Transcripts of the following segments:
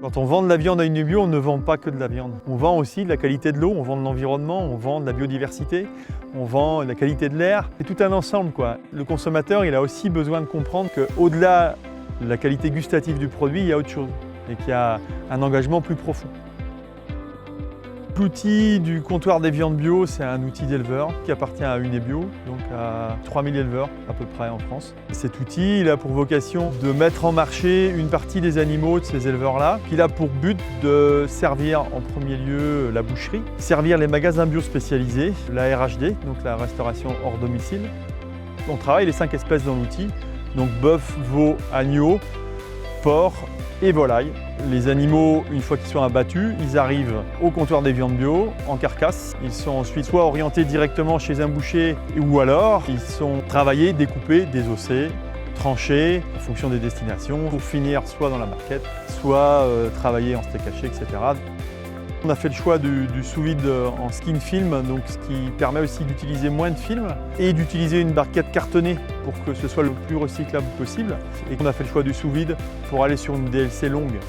Quand on vend de la viande à une bio, on ne vend pas que de la viande. On vend aussi de la qualité de l'eau, on vend de l'environnement, on vend de la biodiversité, on vend de la qualité de l'air. C'est tout un ensemble, quoi. Le consommateur, il a aussi besoin de comprendre qu'au-delà de la qualité gustative du produit, il y a autre chose et qu'il y a un engagement plus profond. L'outil du comptoir des viandes bio, c'est un outil d'éleveur qui appartient à Unebio, donc à 3000 éleveurs à peu près en France. Cet outil, il a pour vocation de mettre en marché une partie des animaux de ces éleveurs-là, qui a pour but de servir en premier lieu la boucherie, servir les magasins bio spécialisés, la RHD, donc la restauration hors domicile. On travaille les 5 espèces dans l'outil, donc bœuf, veau, agneau, porc et volaille. Les animaux, une fois qu'ils sont abattus, ils arrivent au comptoir des viandes bio en carcasse. Ils sont ensuite soit orientés directement chez un boucher ou alors ils sont travaillés, découpés, désossés, tranchés en fonction des destinations pour finir soit dans la marquette, soit travaillés en steak haché, etc. On a fait le choix du sous-vide en skin film, donc ce qui permet aussi d'utiliser moins de film et d'utiliser une barquette cartonnée pour que ce soit le plus recyclable possible. Et on a fait le choix du sous-vide pour aller sur une DLC longue.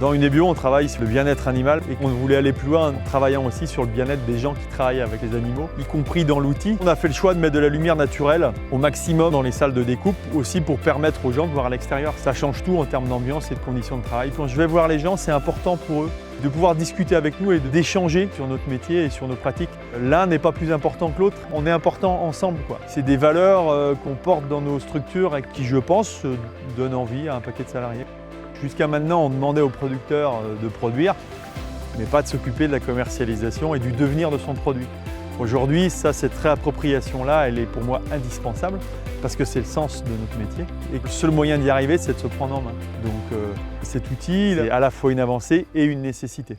Dans Unebio, on travaille sur le bien-être animal et on voulait aller plus loin en travaillant aussi sur le bien-être des gens qui travaillent avec les animaux, y compris dans l'outil. On a fait le choix de mettre de la lumière naturelle au maximum dans les salles de découpe, aussi pour permettre aux gens de voir à l'extérieur. Ça change tout en termes d'ambiance et de conditions de travail. Quand je vais voir les gens, c'est important pour eux de pouvoir discuter avec nous et d'échanger sur notre métier et sur nos pratiques. L'un n'est pas plus important que l'autre, on est important ensemble, quoi. C'est des valeurs qu'on porte dans nos structures et qui, je pense, donnent envie à un paquet de salariés. Jusqu'à maintenant, on demandait aux producteurs de produire, mais pas de s'occuper de la commercialisation et du devenir de son produit. Aujourd'hui, cette réappropriation-là, elle est pour moi indispensable parce que c'est le sens de notre métier. Et le seul moyen d'y arriver, c'est de se prendre en main. Donc cet outil est à la fois une avancée et une nécessité.